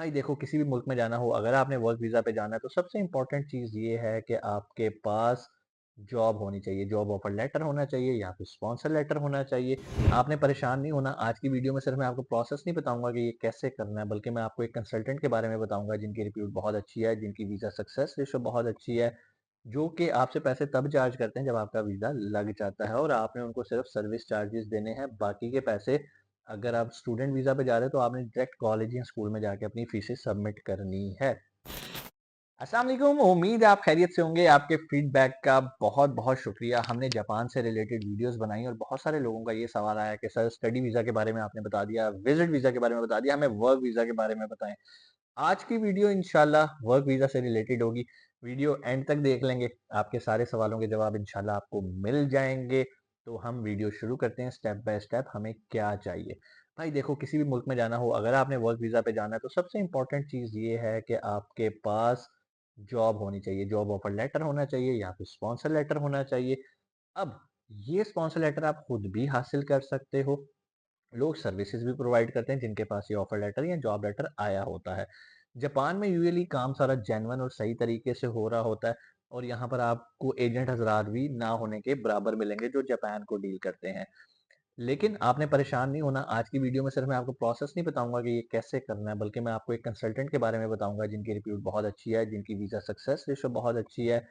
भाई देखो, किसी भी मुल्क में जाना हो, अगर आपने वर्क वीज़ा पे जाना है तो सबसे इम्पोर्टेंट चीज़ ये है कि आपके पास जॉब होनी चाहिए। जॉब ऑफर लेटर होना चाहिए या फिर स्पॉन्सर लेटर होना चाहिए। आपने परेशान नहीं होना। आज की वीडियो में सिर्फ मैं आपको प्रोसेस नहीं बताऊंगा कि ये कैसे करना है, बल्कि मैं आपको एक कंसल्टेंट के बारे में बताऊंगा जिनकी रिप्यूट बहुत अच्छी है, जिनकी वीज़ा सक्सेस रेशो बहुत अच्छी है, जो कि आपसे पैसे तब चार्ज करते हैं जब आपका वीज़ा लग जाता है और आपने उनको सिर्फ सर्विस चार्जेस देने हैं। बाकी के पैसे, अगर आप स्टूडेंट वीज़ा पे जा रहे हो तो आपने डायरेक्ट कॉलेज या स्कूल में जाके अपनी फीसें सबमिट करनी है। अस्सलाम वालेकुम, उम्मीद है आप खैरियत से होंगे। आपके फीडबैक का बहुत बहुत शुक्रिया। हमने जापान से रिलेटेड वीडियोस बनाई और बहुत सारे लोगों का ये सवाल आया कि सर, स्टडी वीज़ा के बारे में आपने बता दिया, विजिट वीज़ा के बारे में बता दिया, हमें वर्क वीज़ा के बारे में बताएं। आज की वीडियो इंशाल्लाह वर्क वीज़ा से रिलेटेड होगी। वीडियो एंड तक देख लेंगे, आपके सारे सवालों के जवाब इंशाल्लाह आपको मिल जाएंगे। तो हम वीडियो शुरू करते हैं स्टेप बाय स्टेप। हमें क्या चाहिए? भाई देखो, किसी भी मुल्क में जाना हो, अगर आपने वर्क वीज़ा पे जाना है तो सबसे इम्पोर्टेंट चीज़ ये है कि आपके पास जॉब होनी चाहिए। जॉब ऑफर लेटर होना चाहिए या फिर स्पॉन्सर लेटर होना चाहिए। अब ये स्पॉन्सर लेटर आप खुद भी हासिल कर सकते हो। लोग सर्विसेज भी प्रोवाइड करते हैं जिनके पास ये ऑफर लेटर या जॉब लेटर आया होता है। जापान में यूजुअली काम सारा जेन्युइन और सही तरीके से हो रहा होता है और यहाँ पर आपको एजेंट हजरात भी ना होने के बराबर मिलेंगे जो जापान को डील करते हैं। लेकिन आपने परेशान नहीं होना। आज की वीडियो में सिर्फ मैं आपको प्रोसेस नहीं बताऊंगा कि ये कैसे करना है, बल्कि मैं आपको एक कंसल्टेंट के बारे में बताऊंगा जिनकी रिप्यूट बहुत अच्छी है, जिनकी वीज़ा सक्सेस रेशो बहुत अच्छी है,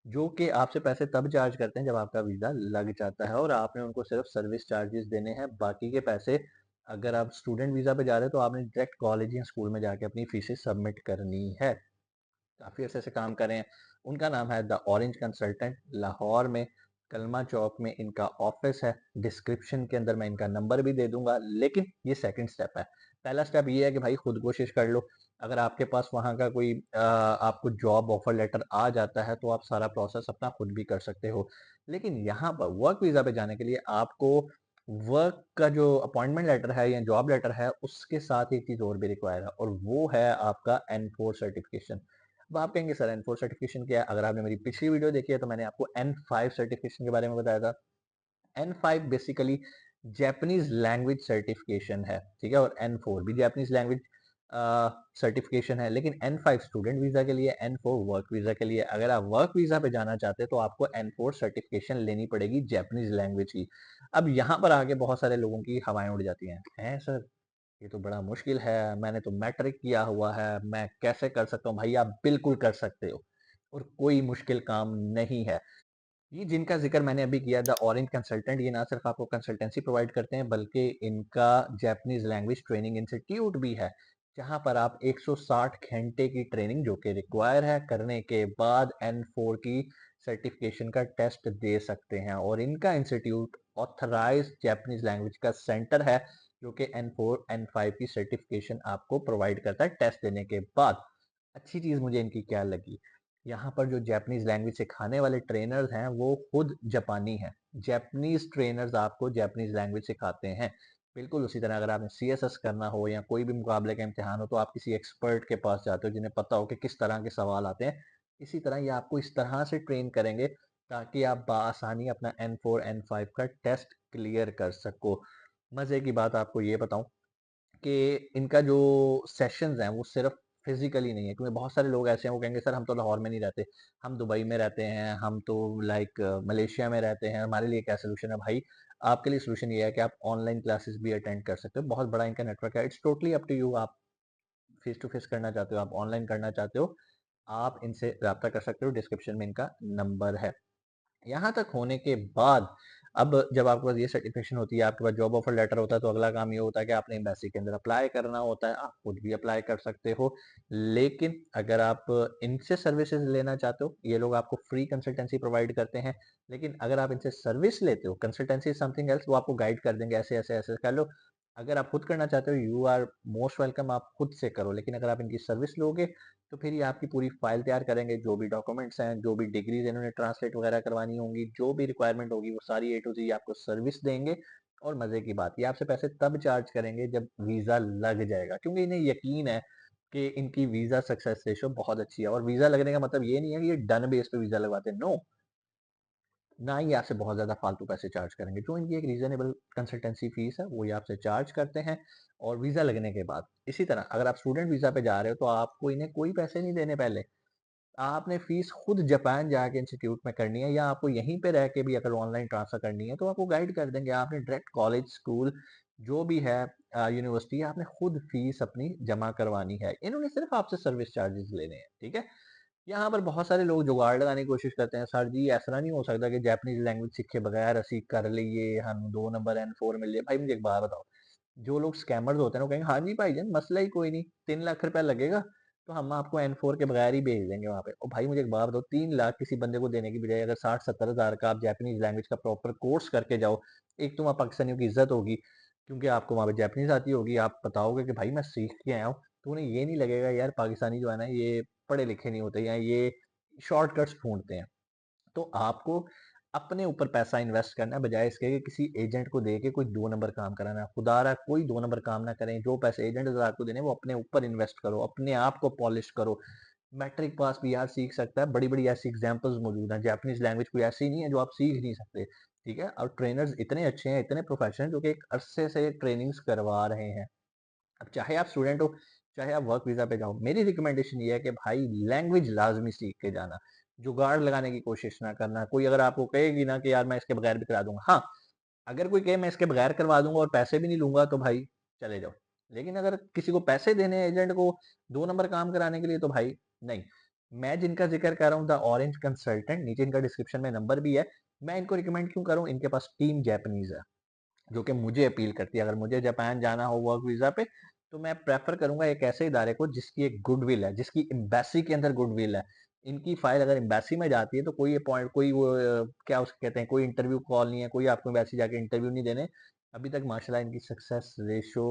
जो कि आपसे पैसे तब चार्ज करते हैं जब आपका वीज़ा लग जाता है और आपने उनको सिर्फ सर्विस चार्जेस देने हैं। बाकी के पैसे, अगर आप स्टूडेंट वीज़ा पे जा रहे हो तो आपने डायरेक्ट कॉलेज या स्कूल में जाके अपनी फीसें सबमिट करनी है। काफ़ी अरसे से काम कर रहे हैं। उनका नाम है द ऑरेंज कंसल्टेंट। लाहौर में कलमा चौक में इनका ऑफिस है। डिस्क्रिप्शन के अंदर मैं इनका नंबर भी दे दूंगा। लेकिन ये सेकंड स्टेप है। पहला स्टेप ये है कि भाई खुद कोशिश कर लो। अगर आपके पास वहाँ का कोई आपको जॉब ऑफर लेटर आ जाता है तो आप सारा प्रोसेस अपना खुद भी कर सकते हो। लेकिन यहाँ पर वर्क वीज़ा पे जाने के लिए आपको वर्क का जो अपॉइंटमेंट लेटर है या जॉब लेटर है उसके साथ एक चीज़ और भी रिक्वायर है और वो है आपका N4 सर्टिफिकेशन। अब आप कहेंगे सर, N4 सर्टिफिकेशन क्या है? अगर आपने मेरी पिछली वीडियो देखी है तो मैंने आपको N5 सर्टिफिकेशन के बारे में बताया था। N5 basically Japanese language certification है, ठीक है, और N4 भी जापानीज लैंग्वेज सर्टिफिकेशन है। लेकिन N5 स्टूडेंट वीजा के लिए, N4 वर्क वीजा के लिए। अगर आप वर्क वीजा पे जाना चाहते हैं तो आपको N4 सर्टिफिकेशन लेनी पड़ेगी जापानीज लैंग्वेज की। अब यहाँ पर आके बहुत सारे लोगों की हवाएं उड़ जाती हैं सर, ये तो बड़ा मुश्किल है, मैंने तो मैट्रिक किया हुआ है, मैं कैसे कर सकता हूँ? भाई आप बिल्कुल कर सकते हो और कोई मुश्किल काम नहीं है। ये जिनका जिक्र मैंने अभी किया, द ऑरेंज कंसल्टेंट, ये ना सिर्फ आपको कंसल्टेंसी प्रोवाइड करते हैं बल्कि इनका जापानीज लैंग्वेज ट्रेनिंग इंस्टीट्यूट भी है, जहां पर आप 160 घंटे की ट्रेनिंग जो कि रिक्वायर है करने के बाद N4 की सर्टिफिकेशन का टेस्ट दे सकते हैं। और इनका इंस्टीट्यूट ऑथराइज्ड जापानीज लैंग्वेज का सेंटर है जो कि N4 N5 की सर्टिफिकेशन आपको प्रोवाइड करता है टेस्ट देने के बाद। अच्छी चीज मुझे इनकी क्या लगी, यहाँ पर जो जापानीज लैंग्वेज सिखाने वाले ट्रेनर्स हैं वो खुद जापानी हैं। जापानीज ट्रेनर्स आपको जापानीज लैंग्वेज सिखाते हैं। बिल्कुल उसी तरह अगर आपने CSS करना हो या कोई भी मुकाबले का इम्तिहान हो तो आप किसी एक्सपर्ट के पास जाते हो जिन्हें पता हो कि किस तरह के सवाल आते हैं। इसी तरह ये आपको इस तरह से ट्रेन करेंगे ताकि आप बआसानी अपना N4 N5 का टेस्ट क्लियर कर सको। मजे की बात आपको ये बताऊं कि इनका जो सेशंस हैं वो सिर्फ फिजिकली नहीं है, क्योंकि बहुत सारे लोग ऐसे हैं वो कहेंगे सर हम तो लाहौर में नहीं रहते, हम दुबई में रहते हैं, हम तो लाइक मलेशिया में रहते हैं, हमारे लिए क्या सोल्यूशन है? भाई आपके लिए सोल्यूशन ये है कि आप ऑनलाइन क्लासेस भी अटेंड कर सकते हो। बहुत बड़ा इनका नेटवर्क है। It's totally up to you. आप फेस टू फेस करना चाहते हो, आप ऑनलाइन करना चाहते हो, आप इनसे रब्ता कर सकते हो। डिस्क्रिप्शन में इनका नंबर है। यहाँ तक होने के बाद अब जब आपके पास ये सर्टिफिकेशन होती है, आपके पास जॉब ऑफर लेटर होता है, तो अगला काम ये होता है कि आपने एम्बेसी के अंदर अप्लाई करना होता है। आप खुद भी अप्लाई कर सकते हो। लेकिन अगर आप इनसे सर्विसेज लेना चाहते हो, ये लोग आपको फ्री कंसल्टेंसी प्रोवाइड करते हैं। लेकिन अगर आप इनसे सर्विस लेते हो, कंसल्टेंसी समथिंग एल्स, वो आपको गाइड कर देंगे ऐसे ऐसे ऐसे कर लो। अगर आप खुद करना चाहते हो, यू आर मोस्ट वेलकम, आप खुद से करो। लेकिन अगर आप इनकी सर्विस लोगे तो फिर ये आपकी पूरी फाइल तैयार करेंगे, जो भी डॉक्यूमेंट्स हैं, जो भी डिग्रीज इन्होंने ट्रांसलेट वगैरह करवानी होंगी, जो भी रिक्वायरमेंट होगी, वो सारी A to Z आपको सर्विस देंगे। और मजे की बात, ये आपसे पैसे तब चार्ज करेंगे जब वीजा लग जाएगा, क्योंकि इन्हें यकीन है कि इनकी वीजा सक्सेस रेशो बहुत अच्छी है। और वीजा लगने का मतलब ये नहीं है कि ये डन बेस पे वीजा लगवाते हैं, नो। ना ही आपसे बहुत ज़्यादा फालतू पैसे चार्ज करेंगे। जो इनकी एक रीज़नेबल कंसल्टेंसी फ़ीस है, वो ये आपसे चार्ज करते हैं और वीज़ा लगने के बाद। इसी तरह अगर आप स्टूडेंट वीज़ा पे जा रहे हो, तो आपको इन्हें कोई पैसे नहीं देने पहले। आपने फ़ीस खुद जापान जाके इंस्टीट्यूट में करनी है, या आपको यहीं पे रह के भी अगर ऑनलाइन ट्रांसफ़र करनी है, तो आपको गाइड कर देंगे। आपने डायरेक्ट कॉलेज, स्कूल जो भी है यूनिवर्सिटी, आपने खुद फ़ीस अपनी जमा करवानी है। इन्होंने सिर्फ़ आपसे सर्विस चार्जेज़ लेने हैं, ठीक है? यहाँ पर बहुत सारे लोग जुगाड़ लगाने की कोशिश करते हैं, सर जी ऐसा नहीं हो सकता कि जैपनीज़ लैंग्वेज सीखे बगैर ਅਸੀਂ कर लिए, हम 2 नंबर N4 मिल जाए। भाई मुझे एक बात बताओ, जो लोग स्कैमर्स होते हैं, वो कहेंगे हाँ जी भाईजान मसला ही कोई नहीं, 3 लाख रुपया लगेगा, तो हम आपको N4 के बगैर ही भेज देंगे वहाँ पे। और भाई मुझे एक बात बताओ, 3 लाख किसी बंदे को देने की बजाय अगर 60-70 हज़ार का आप जैपनीज़ लैंग्वेज का प्रॉपर कोर्स करके जाओ, एक तो वहाँ पाकिस्तानियों की इज़्ज़त होगी, क्योंकि आपको वहाँ पे जैपनीज़ आती होगी, आप बताओगे कि भाई मैं सीख के आया हूँ, तो उन्हें ये नहीं लगेगा यार पाकिस्तानी जो है ना, ये पढ़े लिखे नहीं होते, या ये शॉर्टकट्स ढूँढते हैं। तो आपको अपने ऊपर पैसा इन्वेस्ट करना है, बजाय इसके कि किसी एजेंट को दे के कोई 2 नंबर काम कराना है। खुदारा कोई 2 नंबर काम ना करें, जो पैसे एजेंट आपको देने हैं वो अपने ऊपर इन्वेस्ट करो, अपने आप को पॉलिश करो। मैट्रिक पास भी यार सीख सकता है, बड़ी-बड़ी ऐसी एग्ज़ाम्पल्स मौजूद हैं। जापानीज़ लैंग्वेज कोई ऐसी नहीं है जो आप सीख नहीं सकते, ठीक है? और ट्रेनर्स इतने अच्छे हैं, इतने प्रोफेशनल हैं, जो कि एक अरसे से ट्रेनिंग्स करवा रहे हैं। अब चाहे आप स्टूडेंट हो, चाहे आप वर्क वीज़ा पे जाओ, मेरी रिकमेंडेशन ये है कि भाई लैंग्वेज लाज़मी सीख के जाना। जुगाड़ लगाने की कोशिश ना करना। कोई अगर आपको कहेगी ना कि यार मैं इसके बगैर भी करा दूँगा, हाँ, अगर कोई कहे मैं इसके बगैर करवा दूँगा और पैसे भी नहीं लूँगा, तो भाई चले जाओ। लेकिन अगर किसी को पैसे देने हैं एजेंट को 2 नंबर काम कराने के लिए, तो भाई नहीं। मैं जिनका ज़िक्र कर रहा हूँ, द ऑरेंज कंसल्टेंट, नीचे इनका डिस्क्रिप्शन में नंबर भी है। मैं इनको रिकमेंड क्यों कर रहा हूँ? इनके पास टीम जैपनीज़ है। जो कि मुझे अपील करती है। अगर मुझे जापान जाना हो वर्क वीज़ा पे, तो मैं प्रेफ़र करूँगा एक ऐसे इदारे को जिसकी एक गुडविल है, जिसकी एम्बेसी के अंदर गुडविल है। इनकी फ़ाइल अगर एम्बेसी में जाती है, तो कोई अपॉइंट कोई वो क्या उसको कहते हैं, कोई इंटरव्यू कॉल नहीं है, कोई आपको एम्बेसी जाके इंटरव्यू नहीं देने। अभी तक माशाल्लाह इनकी सक्सेस रेशियो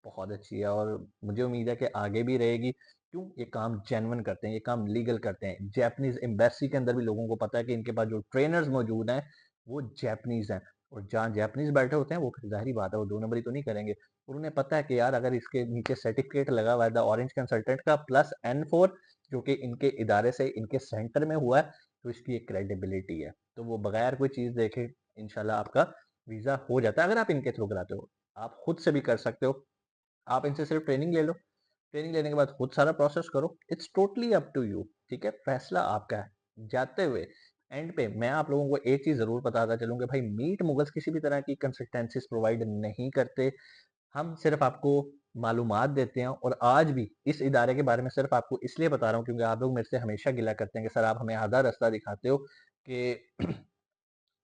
बहुत अच्छी है, और मुझे उम्मीद है कि आगे भी रहेगी। क्यों? ये काम जेन्युइन करते हैं, ये काम लीगल करते हैं। जापानीज़ एम्बेसी के अंदर भी लोगों को पता है कि इनके पास जो ट्रेनर्स मौजूद हैं, वो जापानीज़ हैं। और जहाँ जापानीज़ बैठे होते हैं, वो फिर ज़ाहिर-सी बात है वो 2 नंबरी तो नहीं करेंगे। और उन्हें पता है कि यार अगर इसके नीचे सर्टिफ़िकेट लगा हुआ है द ऑरेंज कंसल्टेंट का प्लस N4, जो कि इनके इदारे से इनके सेंटर में हुआ है, तो इसकी एक क्रेडिबिलिटी है। तो वो बगैर कोई चीज़ देखे इंशाल्लाह आपका वीज़ा हो जाता है, अगर आप इनके थ्रू कराते हो। आप खुद से भी कर सकते हो। आप इनसे सिर्फ ट्रेनिंग ले लो। ट्रेनिंग लेने के बाद खुद सारा प्रोसेस करो। It's totally up to you, ठीक है? फैसला आपका है। जाते हुए एंड पे मैं आप लोगों को एक चीज़ ज़रूर बताता चलूँ कि भाई मीट मुगल्स किसी भी तरह की कंसल्टेंसीज़ प्रोवाइड नहीं करते। हम सिर्फ़ आपको मालूमात देते हैं, और आज भी इस इदारे के बारे में सिर्फ़ आपको इसलिए बता रहा हूँ क्योंकि आप लोग मेरे से हमेशा गिला करते हैं कि सर आप हमें आधा रास्ता दिखाते हो कि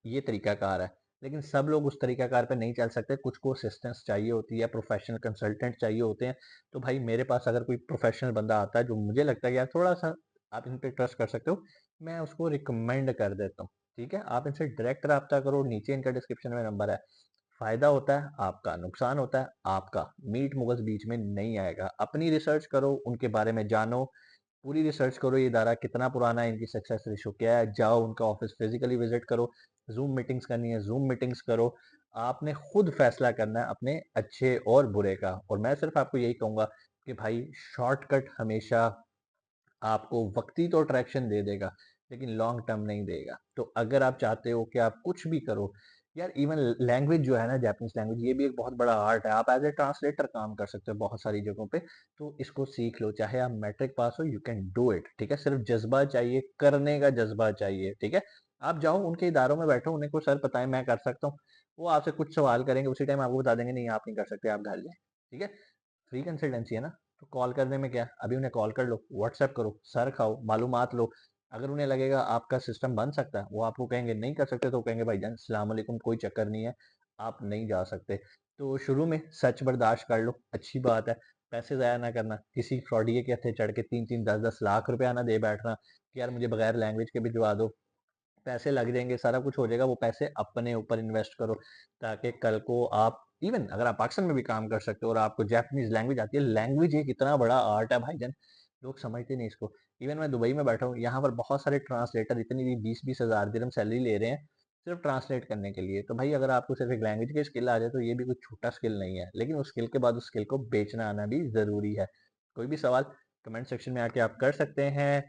ये तरीकाकार है। लेकिन सब लोग उस तरीकाकार पे नहीं चल सकते, कुछ को असिस्टेंस चाहिए होती है, प्रोफ़ेशनल कंसल्टेंट चाहिए होते हैं। तो भाई मेरे पास अगर कोई प्रोफ़ेशनल बंदा आता है जो मुझे लगता है कि यार थोड़ा-सा आप इन पे ट्रस्ट कर सकते हो, मैं उसको रिकमेंड कर देता हूँ, ठीक है? आप इनसे डायरेक्ट राब्ता करो, नीचे इनका डिस्क्रिप्शन में नंबर है। फ़ायदा होता है आपका, नुकसान होता है आपका। मीट मुगल्स बीच में नहीं आएगा। अपनी रिसर्च करो, उनके बारे में जानो, पूरी रिसर्च करो ये इदारा कितना पुराना है, इनकी सक्सेस रेशियो क्या है, जाओ उनका ऑफिस फिजिकली विजिट करो, ज़ूम मीटिंग्स करनी है ज़ूम मीटिंग्स करो। आपने खुद फैसला करना है अपने अच्छे और बुरे का, और मैं सिर्फ आपको यही कहूँगा कि भाई शॉर्टकट हमेशा आपको वक्ती तो अट्रैक्शन दे देगा, लेकिन लॉन्ग टर्म नहीं देगा। तो अगर आप चाहते हो कि आप कुछ भी करो, यार इवन लैंग्वेज जो है ना, जापानीज़ लैंग्वेज, ये भी एक बहुत बड़ा आर्ट है। आप एज़ ए ट्रांसलेटर काम कर सकते हो बहुत सारी जगहों पे, तो इसको सीख लो। चाहे आप मैट्रिक पास हो, यू कैन डू इट, ठीक है? सिर्फ जज़्बा चाहिए, करने का जज़्बा चाहिए, ठीक है? आप जाओ उनके इदारों में बैठो, उन्हें को सर पता है मैं कर सकता हूँ। वो आपसे कुछ सवाल करेंगे, उसी टाइम आपको बता देंगे नहीं आप नहीं कर सकते, आप घर जाएँ, ठीक है? फ्री कंसल्टेंसी है ना, तो कॉल करने में क्या है? अभी उन्हें कॉल कर लो, व्हाट्सएप करो, सर खाओ, मालूमात लो। अगर उन्हें लगेगा आपका सिस्टम बन सकता है, वो आपको कहेंगे नहीं कर सकते, तो कहेंगे भाईजान अस्सलाम वालेकुम, कोई चक्कर नहीं है, आप नहीं जा सकते। तो शुरू में सच बर्दाश्त कर लो, अच्छी बात है। पैसे ज़ाया ना करना, किसी फ्रॉडिये के हत्थे चढ़ के 3-3 10-10 लाख रुपया ना दे बैठना कि यार मुझे बगैर लैंग्वेज के भिजवा दो। पैसे लग जाएँगे, सारा कुछ हो जाएगा, वो पैसे अपने ऊपर इन्वेस्ट करो, ताकि कल को आप इवन अगर आप पाकिस्तान में भी काम कर सकते हो और आपको जापानीज़ लैंग्वेज आती है, लैंग्वेज एक इतना बड़ा आर्ट है भाईजान, लोग समझते नहीं इसको। इवन मैं दुबई में बैठा हूँ, यहाँ पर बहुत सारे ट्रांसलेटर इतनी 20-20 हज़ार दिरहम सैलरी ले रहे हैं, सिर्फ ट्रांसलेट करने के लिए। तो भाई अगर आपको सिर्फ एक लैंग्वेज की स्किल आ जाए, तो ये भी कोई छोटा स्किल नहीं है, लेकिन उस स्किल के बाद उस स्किल को बेचना आना भी ज़रूरी है। कोई भी सवाल कमेंट सेक्शन में आके आप कर सकते हैं।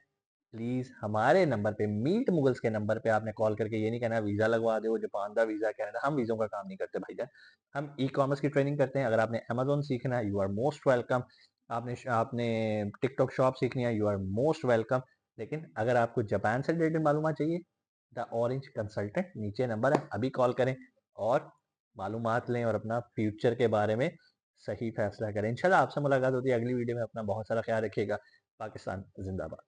प्लीज़ हमारे नंबर पे, मीट मुगल्स के नंबर पे आपने कॉल करके ये नहीं कहना वीज़ा लगवा दो, जापान का वीज़ा, कनाडा, हम वीज़ों का काम नहीं करते भाईजान। हम ई-कॉमर्स की ट्रेनिंग करते हैं। अगर आपने अमेज़न सीखना है, यू आर मोस्ट वेलकम। आपने टिकटॉक शॉप सीखनी है, यू आर मोस्ट वेलकम। लेकिन अगर आपको जापान से रिलेटेड मालूमात चाहिए, द ऑरेंज कंसल्टेंट नीचे नंबर है, अभी कॉल करें और मालूमात लें और अपना फ्यूचर के बारे में सही फैसला करें। इंशाल्लाह आपसे मुलाकात होती है अगली वीडियो में। अपना बहुत सारा ख्याल रखिएगा। पाकिस्तान ज़िंदाबाद।